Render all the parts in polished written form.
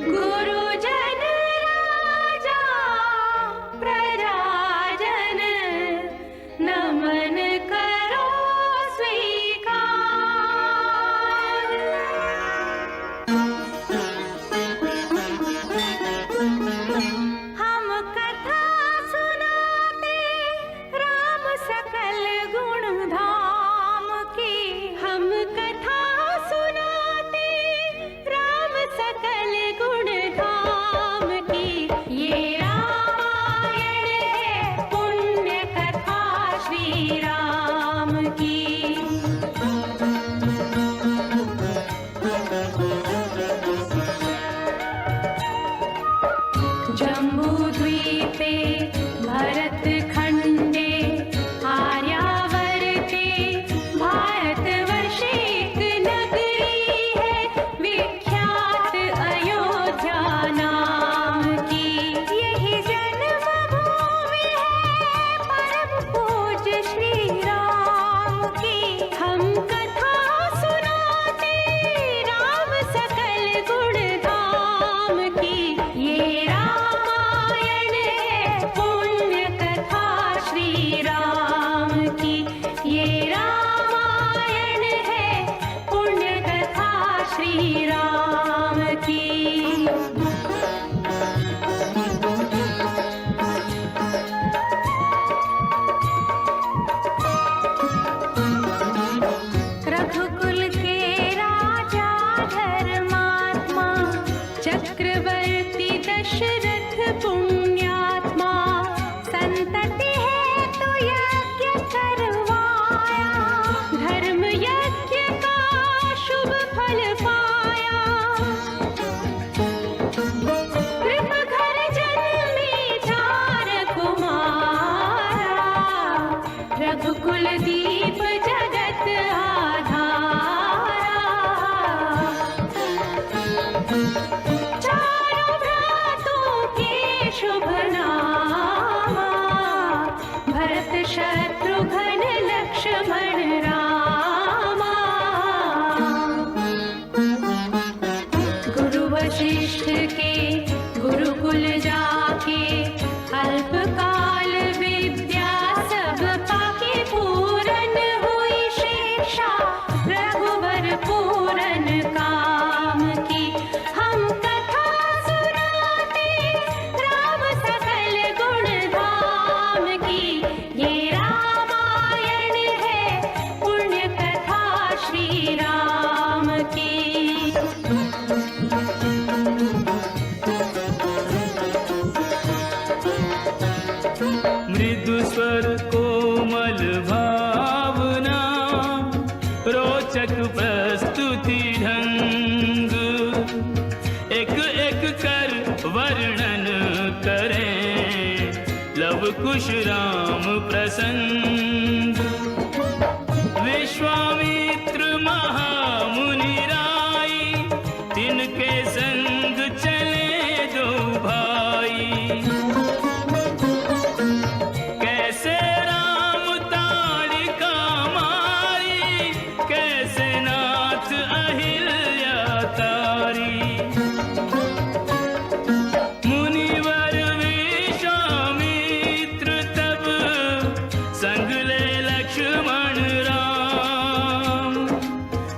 गुरुजन राजा प्रजाजन नमन करो स्वीकार। हम कथा सुनाते राम सकल गुण धाम की। हम कथा सुनाते राम सकल गुण धाम की। ये रामायण है पुण्य कथा श्री राम की। जम्बूद्वीपे भरत खंडे आर्यावर्ते भारतवर्षे एक नगरी है विख्यात अयोध्या नाम की। यही जन्मभूमि है परम पूज्य श्री राम की। हम कथा सुनाते राम सकल गुण धाम की। ये रामायण है पुण्य कथा श्री राम की। ये रामायण है पुण्य कथा श्री राम की। रघुकुल के राजा धर्मात्मा चक्रवर्ती दशरथ पुण्यात्मा। संतति है तो यज्ञ करवाया धर्म यज्ञ का शुभ फल पाया। कृप घर जन्मी चार कुमारा रघुकुल दीप जगत आधारा। चारों भ्रातों के शुभ नामा भरत शत्रुघ्न लक्ष्मण रामा। गुरु वशिष्ठ के गुरुकुल जाके अल्पकाल विद्या सब पाके पूरन हुई शिक्षा रघुवर पूरन काम की। हम कथा सुनाते राम सकल गुण धाम की। ये रामायण है पुण्य कथा श्री राम की। मृदु स्वर कोमल भावना रोचक प्रस्तुति ढंग। एक एक कर वर्णन करें लव कुश राम प्रसंग। विश्वामित्र महामुनि राई तिनके संग चले दो भाई। कैसे राम ताड़िका मारी कैसे नाथ अहिल्या तारी। मुनिवर विश्वामित्र तब संग ले लक्ष्मण राम।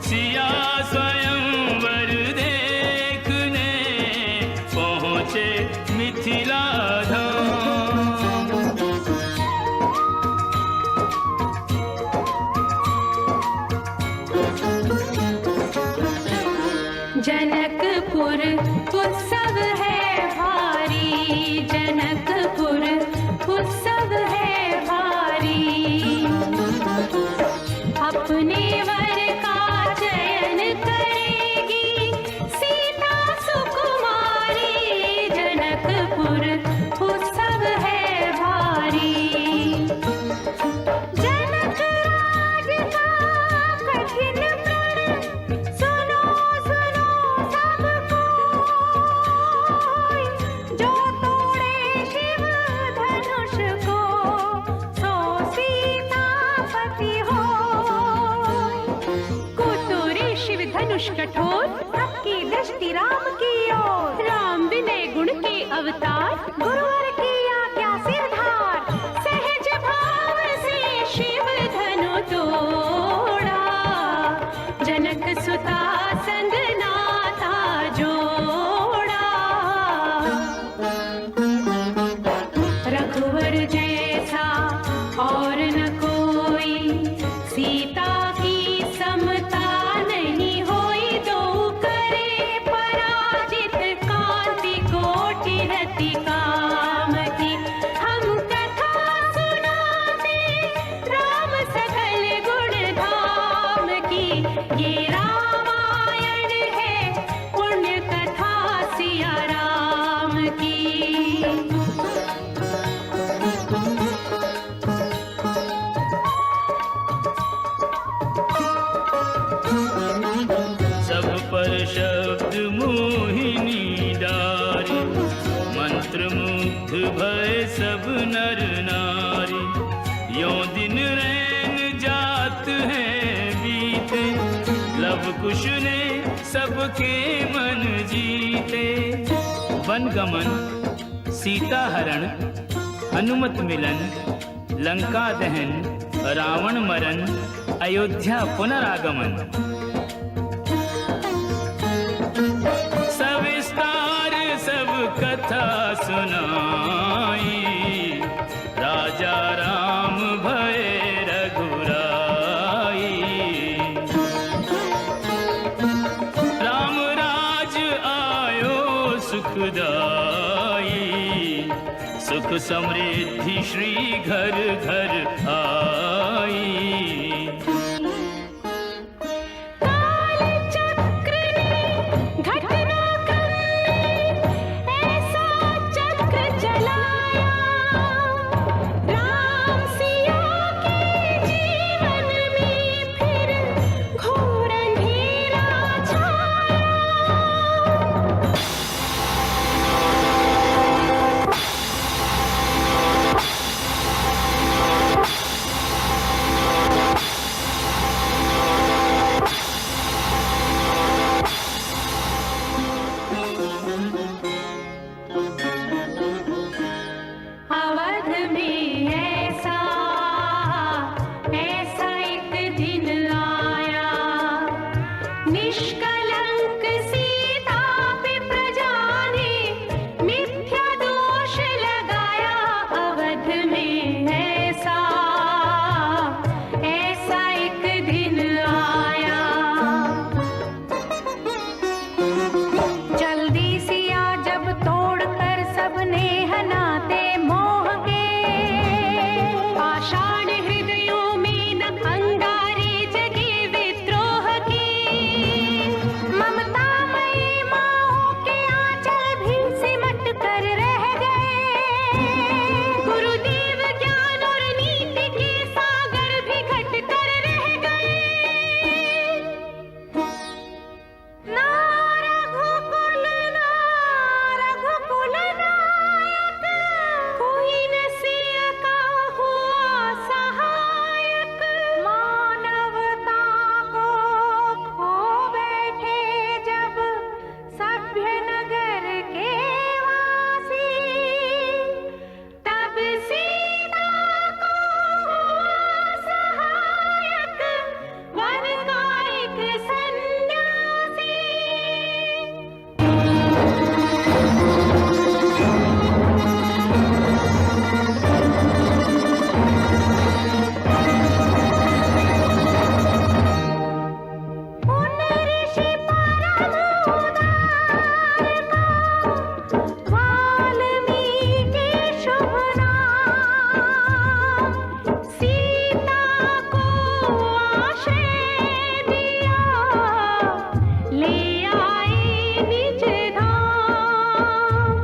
सिया स्वयंवर देखने पहुँचे मिथिला धाम। जनकपुर उत्सव है भारी। जनकपुर उत्सव है भारी। अपने वर का चयन करेगी सीता सुकुमारी। जनकपुर उत्सव है भारी। जनक राज का कठिन प्रण सुनो सुनो सब कोई। जो तोड़े शिव गुरुवर की आज्ञा सिरधार, सहज भाव से शिव धनु तोड़ा, जनक सुता संग नाता जोड़ा। रघुवर जैसा और न कोई, सीता की समता नहीं होई, दो करे पराजित, कांति कोटि रति काम की। हम कथा सुनाते राम सकल गुण धाम की, ये रामायण है पुण्य कथा सिया राम की। सब पर शब्द मोहिनी डारी, मंत्र मुग्ध भय सब नर नारी। यों दिन रैन जात हैं बीते, लव कुश ने सबके मन जीते। वन गमन, सीता हरण, हनुमत मिलन, लंका दहन, रावण मरण, अयोध्या पुनरागमन। सविस्तार सब कथा सुनाई, राजा राम भये रघुराई। राम राज आयो सुखदाई, सुख समृद्धि श्री घर घर आई। काल चक्र ने घटनाक्रम में ऐसा चक्र चलाया, राम सिया के जीवन में फिर घोर अंधेरा छाया। अवध में ऐसा एक दिन आया, निष्कलंक सीता पे प्रजा ने मिथ्या दोष लगाया। अवध में ऐसा एक दिन आया, जल्दी सिया जब तोड़कर सबने हनाते मोह के, पाषाण हृदयों में न अंगारे जगी विद्रोह की। ममतामयी माओं के आंचल भी सिमट कर रह गए, गुरुदेव ज्ञान और नीति के सागर भी घट कर रह गए। ना रघुकुल नायक, कोई न सिया का हुआ सहायक। मानवता को खो बैठे जब सभ्य नगर के वासी, तब सीता को हुआ सहायक वन का एक सन्यासी। उन ऋषि परम उदार का वाल्मीकि शुभ नाम, सीता को आश्रय दिया, ले आए निज धाम।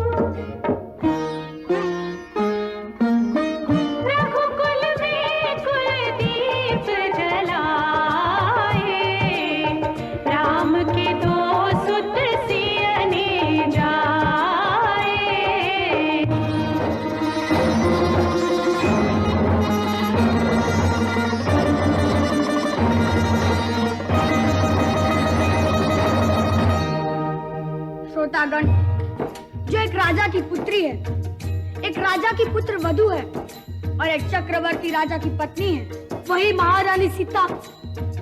रघुकुल में कुलदीप जलाए, राम के दो सुत सियने जाए। श्रोतागण, जो एक राजा की पुत्री है, एक राजा की पुत्र वधू है और एक चक्रवर्ती राजा की पत्नी है। वही महारानी सीता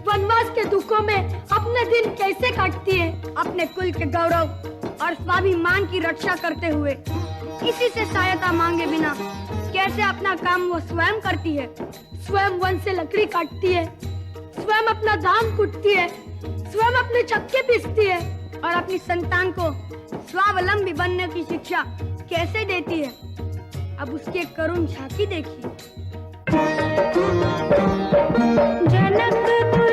वनवास के दुखों में अपने दिन कैसे काटती है, अपने कुल के गौरव और स्वाभिमान की रक्षा करते हुए, किसी से सहायता मांगे बिना कैसे अपना काम वो स्वयं करती है। स्वयं वन से लकड़ी काटती है, स्वयं अपना धान कूटती है, स्वयं अपने चक्के पीसती है और अपनी संतान को स्वावलंबी बनने की शिक्षा कैसे देती है। अब उसकी एक करुण झांकी देखिए। जनक